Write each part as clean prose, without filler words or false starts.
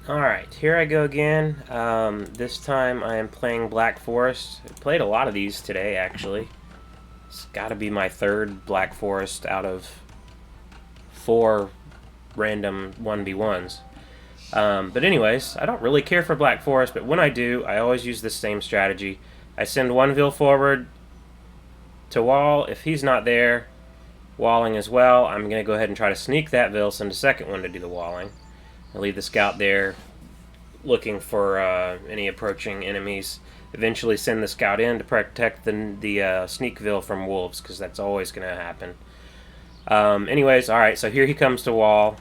Alright, here I go again. This time I am playing Black Forest. I played a lot of these today, actually. It's got to be my third Black Forest out of 4 random 1v1s. But anyways, I don't really care for Black Forest, but when I do, I always use the same strategy. I send one Vil forward to wall. If he's not there, walling as well, I'm going to go ahead and try to sneak that Vil, send a second one to do the walling. I leave the scout there looking for any approaching enemies. Eventually send the scout in to protect the Sneakville from wolves, because that's always going to happen. Anyways, alright, so here he comes to wall.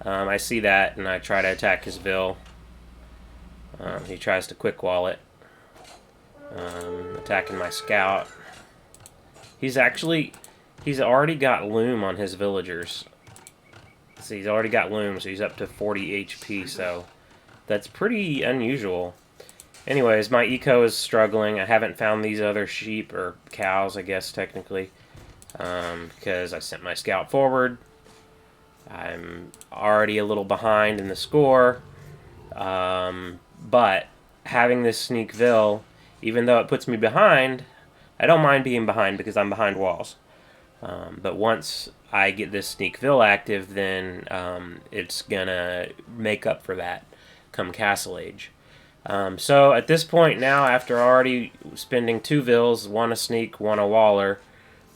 I see that, and I try to attack his Vil. He tries to quick wall it. Attacking my scout. He's already got loom on his villagers. See, he's already got loom, so he's up to 40 HP, so that's pretty unusual. Anyways, my eco is struggling. I haven't found these other sheep, or cows, I guess, technically, because I sent my scout forward. I'm already a little behind in the score, but having this sneak Vil, even though it puts me behind, I don't mind being behind because I'm behind walls. But once I get this sneak Vil active, then it's gonna make up for that come Castle Age. So at this point now, after already spending 2 Vils, one a sneak, one a waller,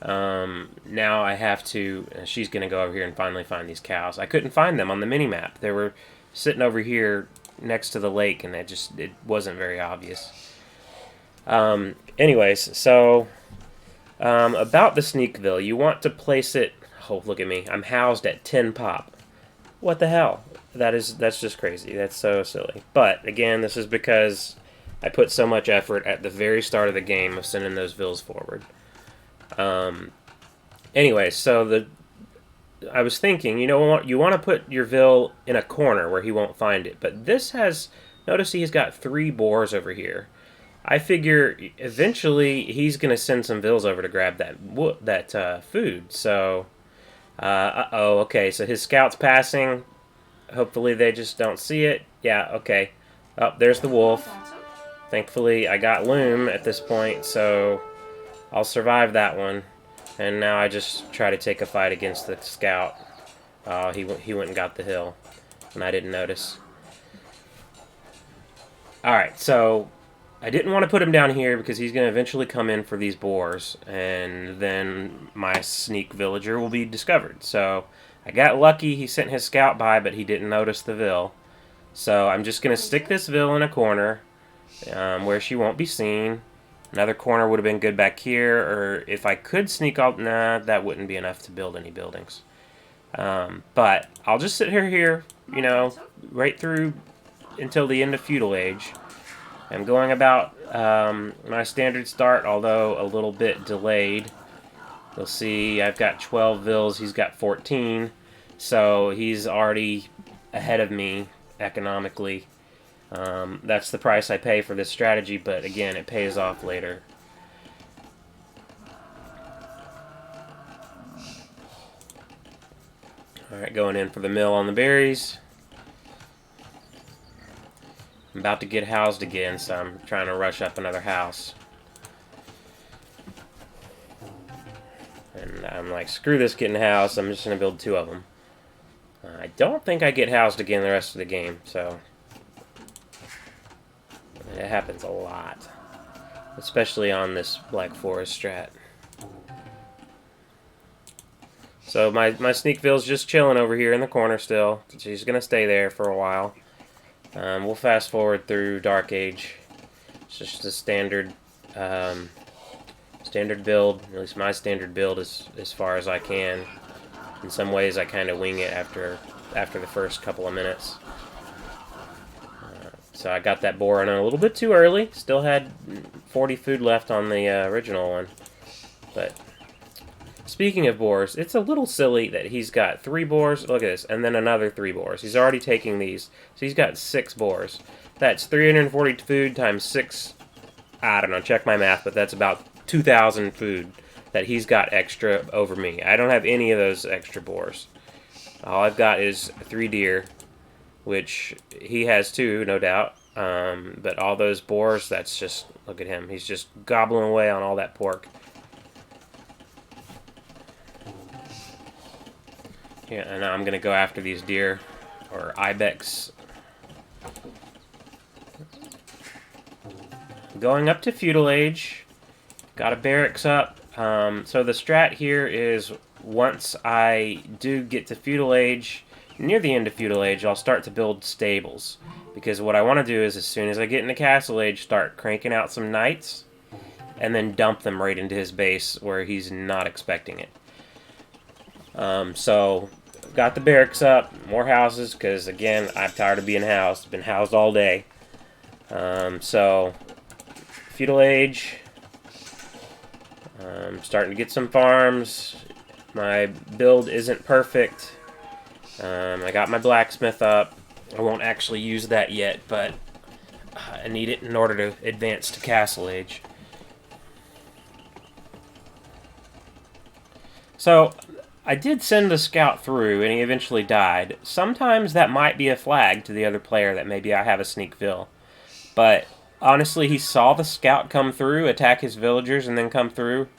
now I have to, she's gonna go over here and finally find these cows. I couldn't find them on the mini-map. They were sitting over here next to the lake, and it wasn't very obvious. Anyways, so about the Sneakville, you want to place it. Oh, look at me! I'm housed at 10 pop. What the hell? That's just crazy. That's so silly. But again, this is because I put so much effort at the very start of the game of sending those Vils forward. Anyway, so I was thinking, you want to put your Vil in a corner where he won't find it. But this has, notice he's got 3 boars over here. I figure eventually he's going to send some Vils over to grab that food. So, uh-oh, okay, so his scout's passing. Hopefully they just don't see it. Yeah, okay. Oh, there's the wolf. Thankfully, I got loom at this point, so I'll survive that one. And now I just try to take a fight against the scout. He went and got the hill, and I didn't notice. Alright, so I didn't want to put him down here because he's going to eventually come in for these boars, and then my sneak villager will be discovered. So I got lucky. He sent his scout by, but he didn't notice the Vil. So I'm just going to stick this Vil in a corner where she won't be seen. Another corner would have been good back here, or if I could sneak out, nah, that wouldn't be enough to build any buildings. But I'll just sit here, right through until the end of Feudal Age. I'm going about my standard start, although a little bit delayed. You'll see I've got 12 Vils, he's got 14, so he's already ahead of me economically. That's the price I pay for this strategy, but again, it pays off later. Alright, going in for the mill on the berries. I'm about to get housed again, so I'm trying to rush up another house. And I'm like, screw this getting housed, I'm just going to build 2 of them. I don't think I get housed again the rest of the game, so it happens a lot. Especially on this Black Forest strat. So my Sneakville's just chilling over here in the corner still. She's going to stay there for a while. We'll fast forward through Dark Age. It's just a standard build. At least my standard build is as far as I can. In some ways, I kind of wing it after the first couple of minutes. So I got that boar in a little bit too early. Still had 40 food left on the original one. But speaking of boars, it's a little silly that he's got 3 boars. Look at this. And then another 3 boars. He's already taking these. So he's got 6 boars. That's 340 food times 6. I don't know. Check my math, but that's about 2,000 food that he's got extra over me. I don't have any of those extra boars. All I've got is 3 deer. which he has too, no doubt. But all those boars, that's just, look at him. He's just gobbling away on all that pork. Yeah, and I'm going to go after these deer, or ibex. Going up to feudal age. Got a barracks up. So the strat here is once I do get to feudal age, near the end of feudal age, I'll start to build stables. Because what I want to do is as soon as I get into castle age, start cranking out some knights, and then dump them right into his base where he's not expecting it. So, got the barracks up, more houses, because again, I'm tired of being housed. Been housed all day. So, feudal age. Starting to get some farms. My build isn't perfect. I got my blacksmith up. I won't actually use that yet, but I need it in order to advance to castle age. So, I did send a scout through, and he eventually died. Sometimes that might be a flag to the other player that maybe I have a sneak vill. But, honestly, he saw the scout come through, attack his villagers, and then come through.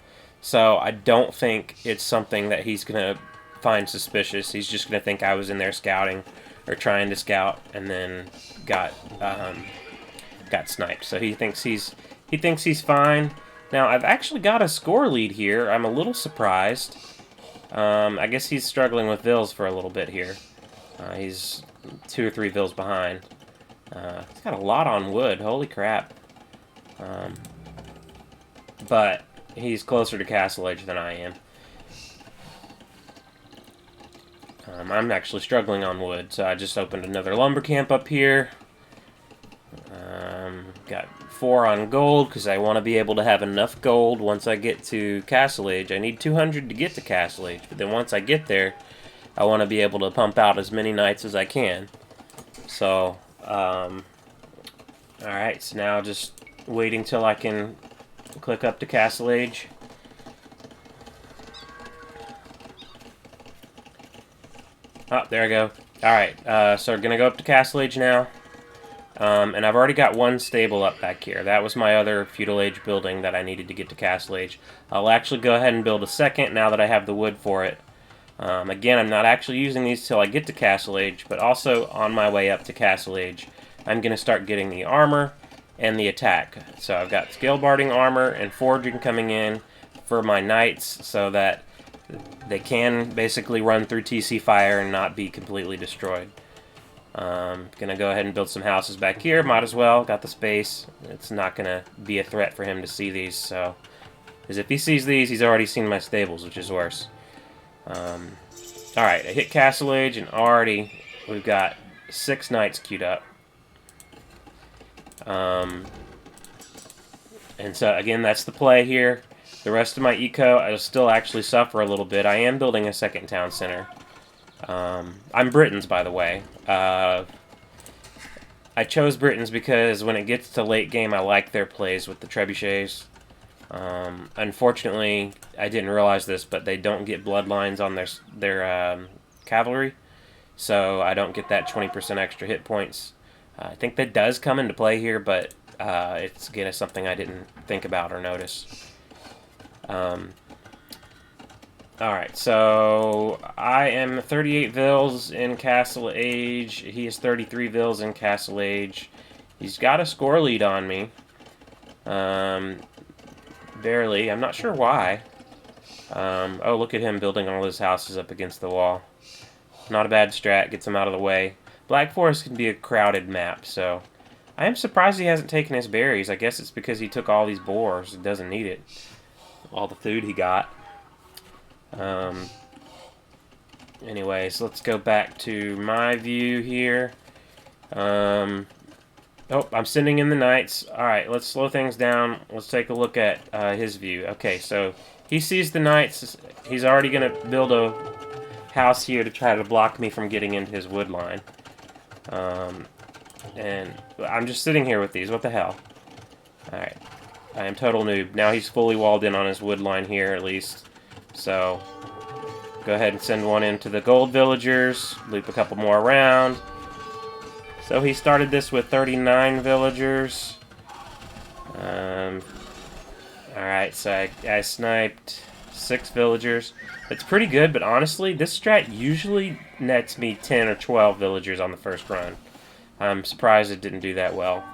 So, I don't think it's something that he's going to find suspicious. He's just going to think I was in there scouting, or trying to scout, and then got sniped. So he thinks he's fine. Now, I've actually got a score lead here. I'm a little surprised. I guess he's struggling with vills for a little bit here. He's 2 or 3 vills behind. He's got a lot on wood. Holy crap. But he's closer to castle age than I am. I'm actually struggling on wood, so I just opened another lumber camp up here. Got 4 on gold, because I want to be able to have enough gold once I get to castle age. I need 200 to get to castle age, but then once I get there, I want to be able to pump out as many knights as I can. So, alright, so now just waiting till I can click up to castle age. Oh, there I go. Alright, so we're going to go up to castle age now. And I've already got 1 stable up back here. That was my other feudal age building that I needed to get to castle age. I'll actually go ahead and build a second now that I have the wood for it. Again, I'm not actually using these till I get to castle age, but also on my way up to castle age, I'm going to start getting the armor and the attack. So I've got scale barding armor and forging coming in for my knights so that they can basically run through TC fire and not be completely destroyed. Gonna go ahead and build some houses back here. Might as well. Got the space. It's not gonna be a threat for him to see these. So, because if he sees these, he's already seen my stables, which is worse. Alright, I hit castle age, and already we've got 6 knights queued up. And so, again, that's the play here. The rest of my eco, I'll still actually suffer a little bit. I am building a second town center. I'm Britons, by the way. I chose Britons because when it gets to late game, I like their plays with the trebuchets. Unfortunately, I didn't realize this, but they don't get bloodlines on their cavalry, so I don't get that 20% extra hit points. I think that does come into play here, but it's again something I didn't think about or notice. Alright, so I am 38 vills in castle age. He is 33 vills in castle age. He's got a score lead on me. Barely. I'm not sure why. Oh, look at him building all his houses up against the wall. Not a bad strat. Gets him out of the way. Black Forest can be a crowded map, so I am surprised he hasn't taken his berries. I guess it's because he took all these boars. He doesn't need it. All the food he got. Anyways, let's go back to my view here. Oh, I'm sending in the knights. Alright, let's slow things down. Let's take a look at his view. Okay, so he sees the knights. He's already going to build a house here to try to block me from getting into his wood line. And I'm just sitting here with these. What the hell? Alright. I am total noob. Now he's fully walled in on his wood line here, at least. So, go ahead and send one into the gold villagers. Loop a couple more around. So he started this with 39 villagers. Alright, so I sniped 6 villagers. It's pretty good, but honestly, this strat usually nets me 10 or 12 villagers on the first run. I'm surprised it didn't do that well.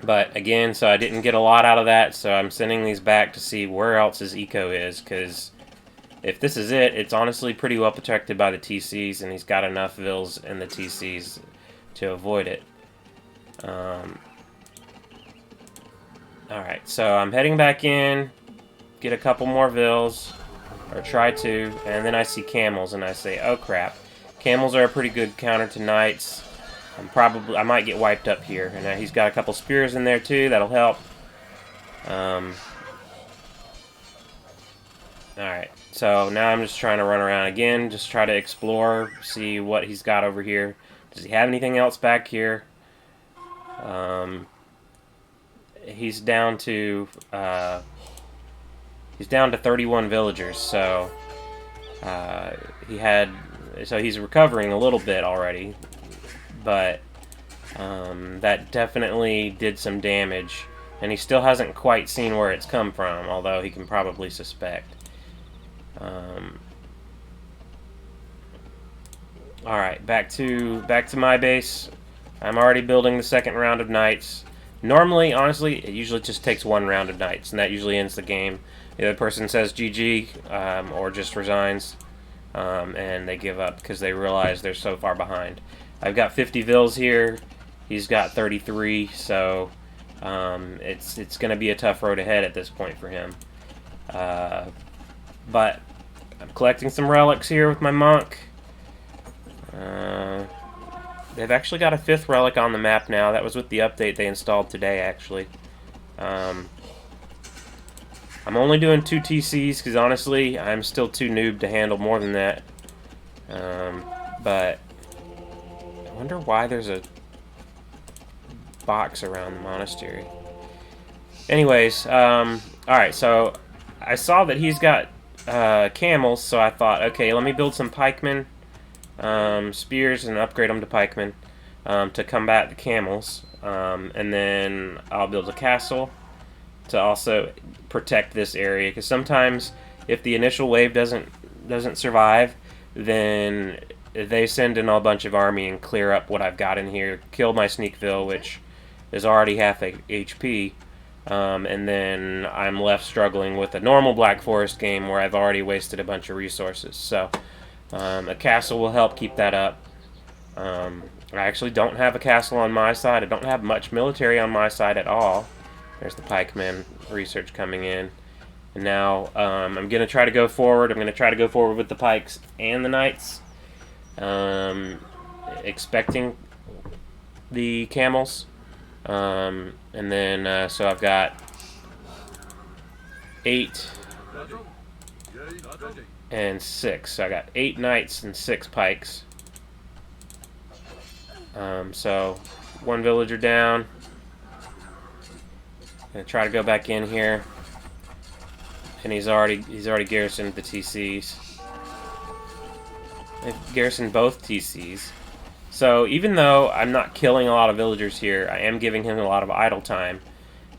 But again, so I didn't get a lot out of that, so I'm sending these back to see where else his eco is, because if this is it, it's honestly pretty well protected by the TCs, and he's got enough vills in the TCs to avoid it. Alright, so I'm heading back in, get a couple more vills, or try to, and then I see camels, and I say, oh crap. Camels are a pretty good counter to knights. I might get wiped up here. And he's got a couple spears in there too, that'll help. Alright, so now I'm just trying to run around again, just try to explore, see what he's got over here. Does he have anything else back here? He's down to 31 villagers, so he's recovering a little bit already, but that definitely did some damage, and he still hasn't quite seen where it's come from, although he can probably suspect. Alright, back to my base. I'm already building the second round of knights. Normally, honestly, it usually just takes one round of knights, and that usually ends the game. The other person says GG, or just resigns, and they give up because they realize they're so far behind. I've got 50 vills here. He's got 33, so it's going to be a tough road ahead at this point for him. But I'm collecting some relics here with my monk. They've actually got a 5th relic on the map now. That was with the update they installed today, actually. I'm only doing 2 TCs because, honestly, I'm still too noob to handle more than that. But I wonder why there's a box around the monastery. Anyways, alright, so I saw that he's got camels, so I thought, okay, let me build some pikemen. Spears and upgrade them to pikemen to combat the camels, and then I'll build a castle to also protect this area, because sometimes if the initial wave doesn't survive, then they send in a bunch of army and clear up what I've got in here, kill my Sneakville, which is already half HP, and then I'm left struggling with a normal Black Forest game where I've already wasted a bunch of resources. So a castle will help keep that up. I actually don't have a castle on my side. I don't have much military on my side at all. There's the pikemen research coming in. And now I'm going to try to go forward. I'm going to try to go forward with the pikes and the knights. Expecting the camels. And then, so I've got 8 and 6. So I got 8 knights and 6 pikes. So 1 villager down. Gonna try to go back in here, and he's already garrisoned the TCs. They've garrisoned both TCs. So even though I'm not killing a lot of villagers here, I am giving him a lot of idle time.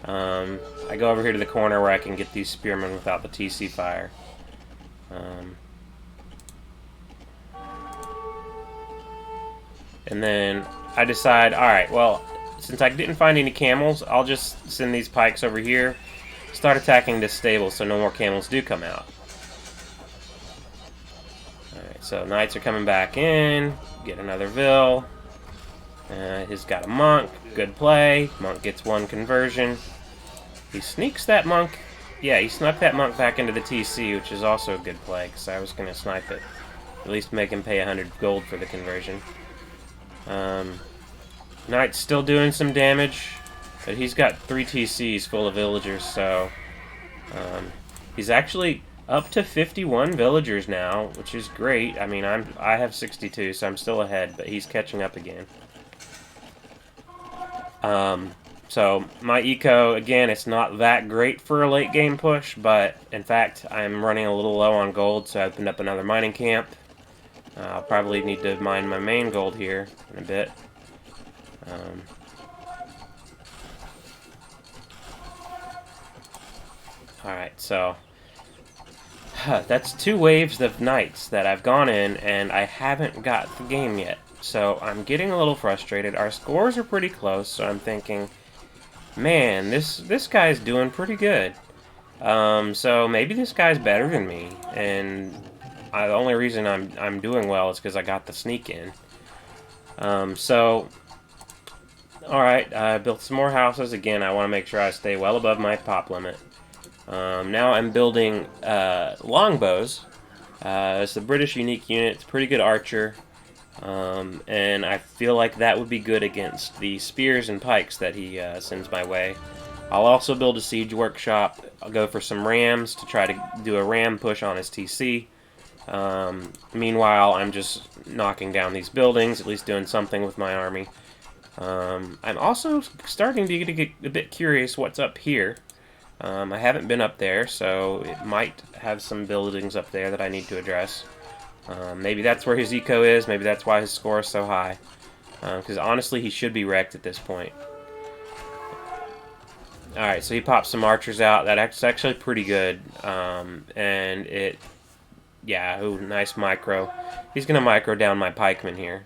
I go over here to the corner where I can get these spearmen without the TC fire. And then I decide, alright, well, since I didn't find any camels, I'll just send these pikes over here, start attacking this stable so no more camels do come out. Alright, so knights are coming back in, get another vill. He's got a monk, good play. Monk gets 1 conversion. He sneaks that monk, yeah, he snuck that monk back into the TC, which is also a good play, because I was going to snipe it. At least make him pay 100 gold for the conversion. Knight's still doing some damage, but he's got 3 TCs full of villagers, so he's actually up to 51 villagers now, which is great. I mean, I have 62, so I'm still ahead, but he's catching up again. So my eco, again, it's not that great for a late game push, but in fact, I'm running a little low on gold, so I opened up another mining camp. I'll probably need to mine my main gold here in a bit. Alright, so that's 2 waves of nights that I've gone in, and I haven't got the game yet. So I'm getting a little frustrated. Our scores are pretty close, so I'm thinking, man, this guy's doing pretty good. So maybe this guy's better than me, and the only reason I'm doing well is because I got the sneak in. Alright, I built some more houses. Again, I want to make sure I stay well above my pop limit. Now I'm building longbows. It's the British unique unit. It's a pretty good archer. And I feel like that would be good against the spears and pikes that he sends my way. I'll also build a siege workshop. I'll go for some rams to try to do a ram push on his TC. Meanwhile, I'm just knocking down these buildings, at least doing something with my army. I'm also starting to get a bit curious what's up here. I haven't been up there, so it might have some buildings up there that I need to address. Maybe that's where his eco is, maybe that's why his score is so high. Because honestly, he should be wrecked at this point. Alright, so he pops some archers out. That's actually pretty good. And it... Yeah, ooh, nice micro. He's going to micro down my pikemen here.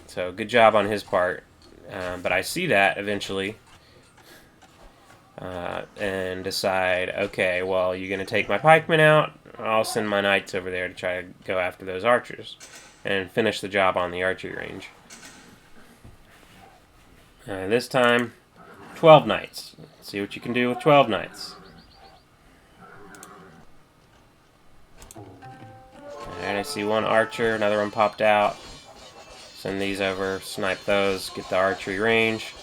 So good job on his part. But I see that eventually. And decide, okay, well, you're going to take my pikemen out. I'll send my knights over there to try to go after those archers. And finish the job on the archery range. This time, 12 knights. Let's see what you can do with 12 knights. Alright, I see one archer, another one popped out. Send these over, snipe those, get the archery range.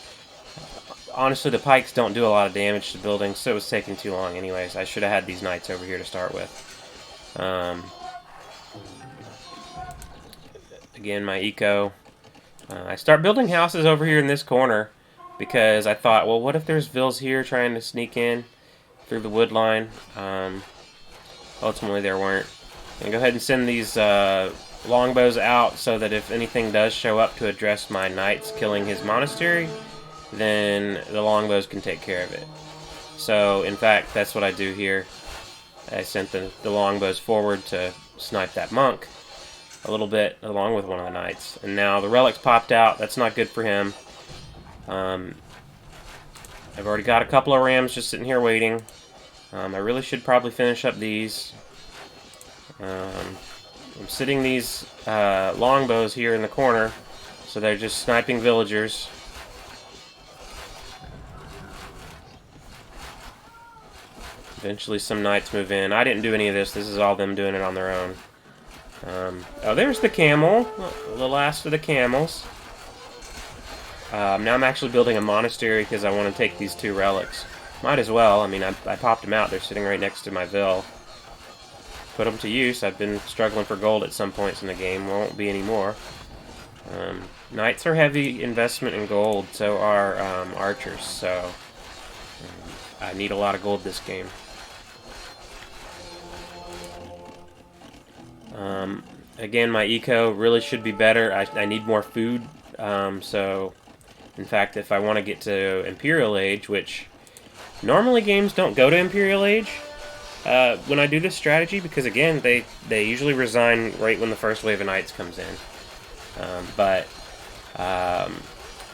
Honestly, the pikes don't do a lot of damage to buildings, so it was taking too long anyways. I should have had these knights over here to start with. Again, my eco. I start building houses over here in this corner because I thought, well, what if there's vills here trying to sneak in through the wood line? Ultimately, there weren't. I'm going to go ahead and send these longbows out so that if anything does show up to address my knights killing his monastery, then the longbows can take care of it. So, in fact, that's what I do here. I sent the longbows forward to snipe that monk a little bit, along with one of the knights. And now the relics popped out. That's not good for him. I've already got a couple of rams just sitting here waiting. I really should probably finish up these. I'm sitting these longbows here in the corner, so they're just sniping villagers. Eventually some knights move in. I didn't do any of this. This is all them doing it on their own. Oh, there's the camel. The last of the camels. Now I'm actually building a monastery because I want to take these 2 relics. Might as well. I mean, I popped them out. They're sitting right next to my vill. Put them to use. I've been struggling for gold at some points in the game. Won't be anymore. Knights are heavy investment in gold. So are archers. So I need a lot of gold this game. Again, my eco really should be better. I need more food. So, in fact, if I want to get to Imperial Age, which normally games don't go to Imperial Age when I do this strategy, because again, they usually resign right when the first wave of knights comes in. But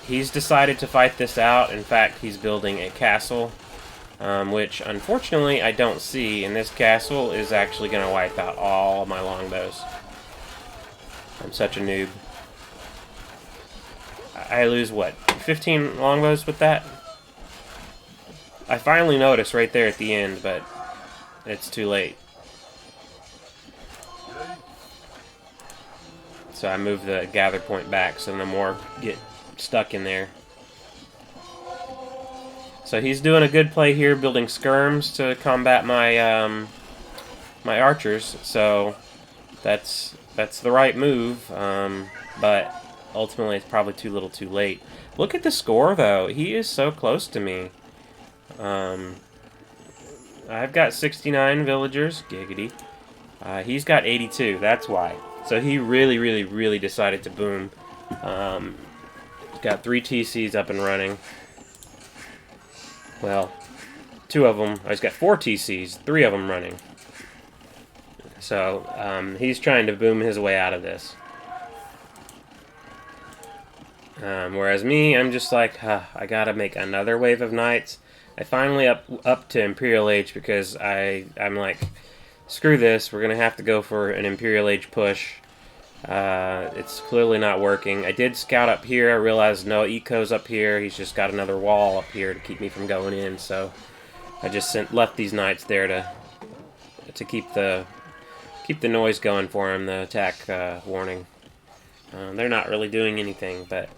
he's decided to fight this out. In fact, he's building a castle. Which, unfortunately, I don't see, and this castle is actually going to wipe out all of my longbows. I'm such a noob. I lose, what, 15 longbows with that? I finally noticed right there at the end, but it's too late. So I move the gather point back so no more get stuck in there. So he's doing a good play here, building skirms to combat my my archers. So that's the right move, but ultimately it's probably too little, too late. Look at the score though; he is so close to me. I've got 69 villagers, giggity, He's got 82. That's why. So he really, really, really decided to boom. He's got 3 TCs up and running. Well, 2 of them. He's got 4 TCs. 3 of them running. So he's trying to boom his way out of this. Whereas me, I'm just like, I gotta make another wave of knights. I finally up to Imperial Age because I'm like, screw this. We're gonna have to go for an Imperial Age push. It's clearly not working. I did scout up here. I realized no, Eco's up here. He's just got another wall up here to keep me from going in. So I just left these knights there to keep the noise going for him. The attack warning. They're not really doing anything, but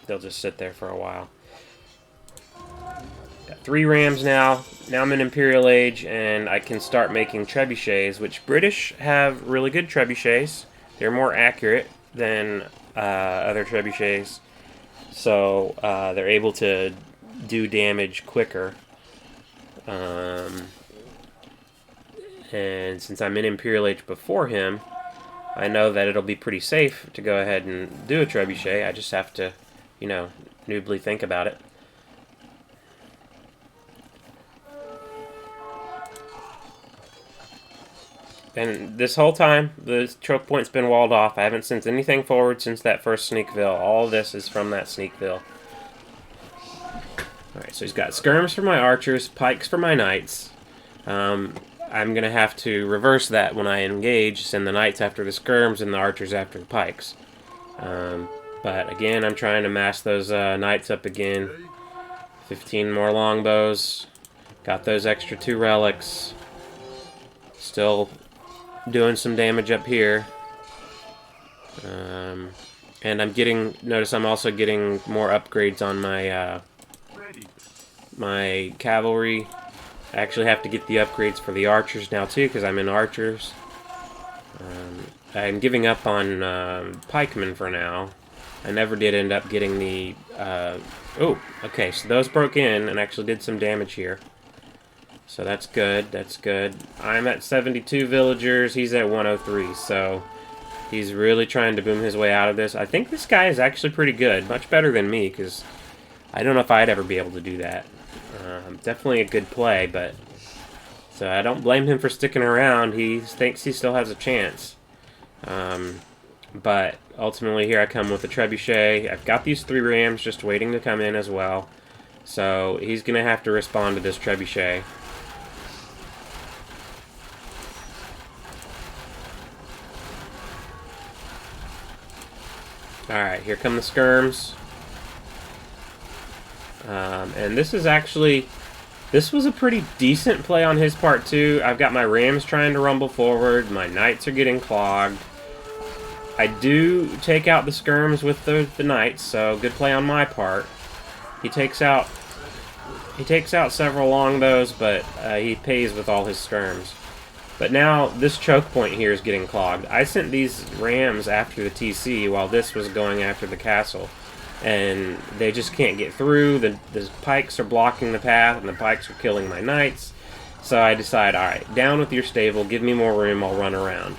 they'll just sit there for a while. Got 3 rams now. Now I'm in Imperial Age, and I can start making trebuchets, which British have really good trebuchets. They're more accurate than other trebuchets, so they're able to do damage quicker. And since I'm in Imperial Age before him, I know that it'll be pretty safe to go ahead and do a trebuchet. I just have to, noobly think about it. And this whole time, the choke point's been walled off. I haven't sent anything forward since that first Sneakville. All of this is from that Sneakville. Alright, so he's got skirms for my archers, pikes for my knights. I'm going to have to reverse that when I engage, send the knights after the skirms and the archers after the pikes. But again, I'm trying to mass those knights up again. 15 more longbows. Got those extra 2 relics. Still doing some damage up here. And notice I'm also getting more upgrades on my cavalry. I actually have to get the upgrades for the archers now too, because I'm in archers. I'm giving up on pikemen for now. I never did end up getting the... oh, okay, so those broke in and actually did some damage here. So that's good, that's good. I'm at 72 villagers, he's at 103, so he's really trying to boom his way out of this. I think this guy is actually pretty good, much better than me, because I don't know if I'd ever be able to do that. Definitely a good play, but... So I don't blame him for sticking around, he thinks he still has a chance. But ultimately here I come with a trebuchet. I've got these 3 rams just waiting to come in as well. So he's going to have to respond to this trebuchet. Alright, here come the skirms. And this is actually... This was a pretty decent play on his part too. I've got my rams trying to rumble forward. My knights are getting clogged. I do take out the skirms with the knights, so good play on my part. He takes out several longbows, but he pays with all his skirms. But now this choke point here is getting clogged. I sent these rams after the TC while this was going after the castle, and they just can't get through. The pikes are blocking the path, and the pikes are killing my knights. So I decide, alright, down with your stable, give me more room, I'll run around.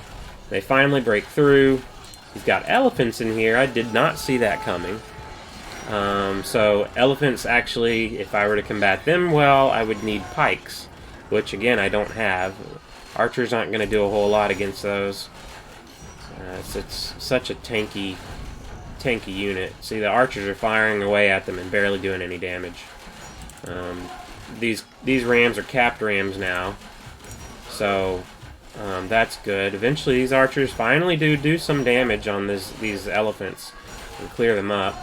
They finally break through. He's got elephants in here. I did not see that coming. So elephants actually, if I were to combat them well, I would need pikes, which again I don't have. Archers aren't going to do a whole lot against those. It's such a tanky unit. See, the archers are firing away at them and barely doing any damage. These rams are capped rams now, so that's good. Eventually these archers finally do some damage on these elephants and clear them up.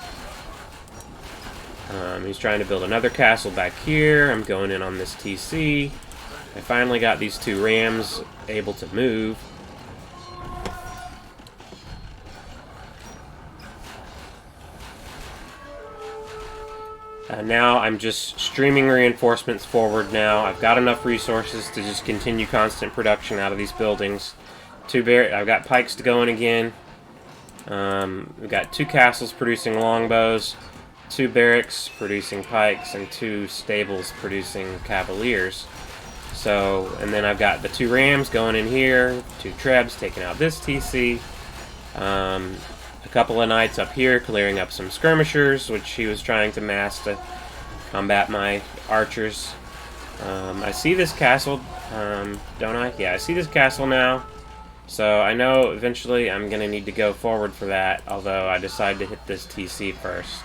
He's trying to build another castle back here. I'm going in on this TC. I finally got these 2 rams able to move. Now I'm just streaming reinforcements forward now. I've got enough resources to just continue constant production out of these buildings. I've got pikes to go in again. We've got 2 castles producing longbows, 2 barracks producing pikes, and 2 stables producing cavaliers. So, and then I've got the 2 rams going in here, 2 trebs taking out this TC. A couple of knights up here clearing up some skirmishers, which he was trying to mass to combat my archers. I see this castle, don't I? Yeah, I see this castle now. So I know eventually I'm going to need to go forward for that, although I decided to hit this TC first.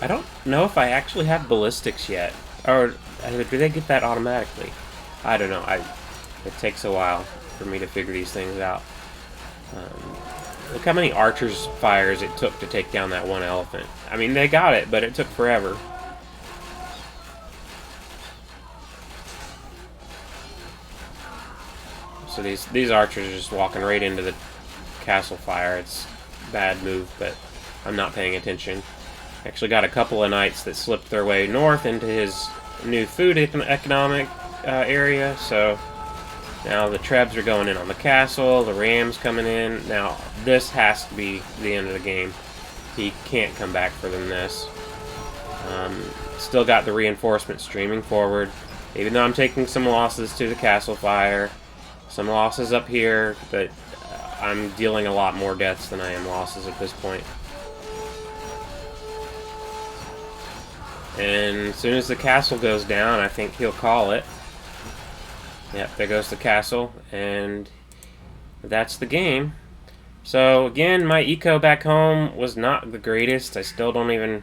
I don't know if I actually have ballistics yet, or do they get that automatically? I don't know. It takes a while for me to figure these things out. Look how many archers' fires it took to take down that one elephant. I mean, they got it, but it took forever. So these archers are just walking right into the castle fire. It's a bad move, but I'm not paying attention. Actually got a couple of knights that slipped their way north into his new food economic area, so now the trebs are going in on the castle, the rams coming in. Now this has to be the end of the game. He can't come back further than this. Still got the reinforcements streaming forward, even though I'm taking some losses to the castle fire, some losses up here, but I'm dealing a lot more deaths than I am losses at this point. And as soon as the castle goes down, I think he'll call it. Yep, there goes the castle, and that's the game. So again, my eco back home was not the greatest. I still don't even...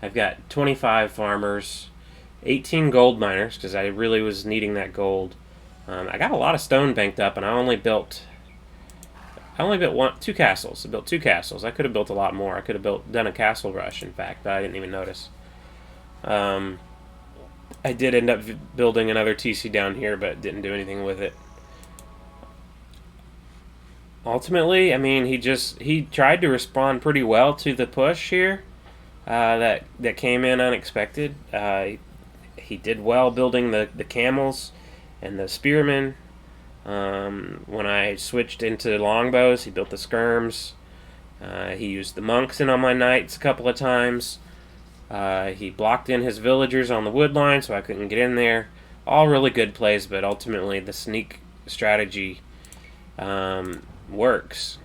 I've got 25 farmers, 18 gold miners, because I really was needing that gold. I got a lot of stone banked up, and I only built 2 castles. I built 2 castles. I could have built a lot more. I could have done a castle rush, in fact, but I didn't even notice. I did end up building another TC down here, but didn't do anything with it. Ultimately, I mean, he tried to respond pretty well to the push here that came in unexpected. He did well building the camels and the spearmen. When I switched into longbows, he built the skirms. He used the monks in on my knights a couple of times. He blocked in his villagers on the wood line so I couldn't get in there. All really good plays, but ultimately the sneak strategy works.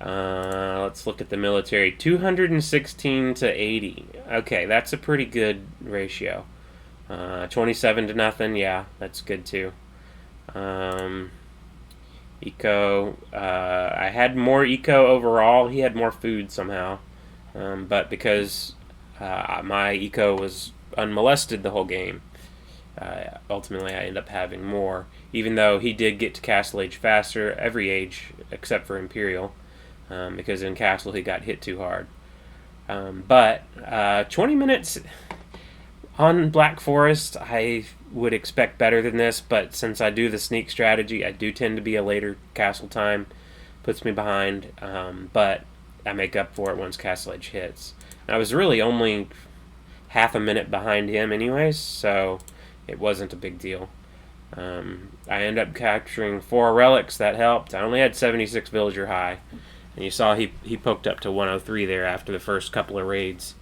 Let's look at the military. 216 to 80. Okay, that's a pretty good ratio. 27 to nothing. Yeah, that's good too. Eco. I had more eco overall. He had more food somehow. But because my eco was unmolested the whole game, ultimately I end up having more, even though he did get to Castle Age faster, every age except for Imperial, because in Castle he got hit too hard. But 20 minutes on Black Forest, I would expect better than this, but since I do the sneak strategy, I do tend to be a later castle time, puts me behind, but I make up for it once Castle Age hits. I was really only half a minute behind him anyways, so it wasn't a big deal. I ended up capturing 4 relics. That helped. I only had 76 villager high, and you saw he poked up to 103 there after the first couple of raids.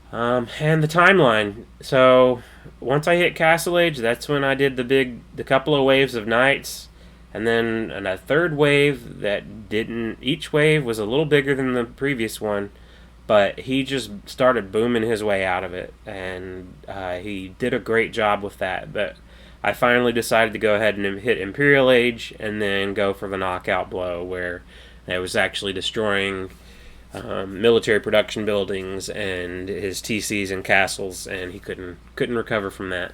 And the timeline. So once I hit Castle Age, that's when I did the couple of waves of knights, and then a third wave that didn't. Each wave was a little bigger than the previous one, but he just started booming his way out of it, and he did a great job with that. But I finally decided to go ahead and hit Imperial Age and then go for the knockout blow, where I was actually destroying military production buildings and his TCs and castles, and he couldn't recover from that.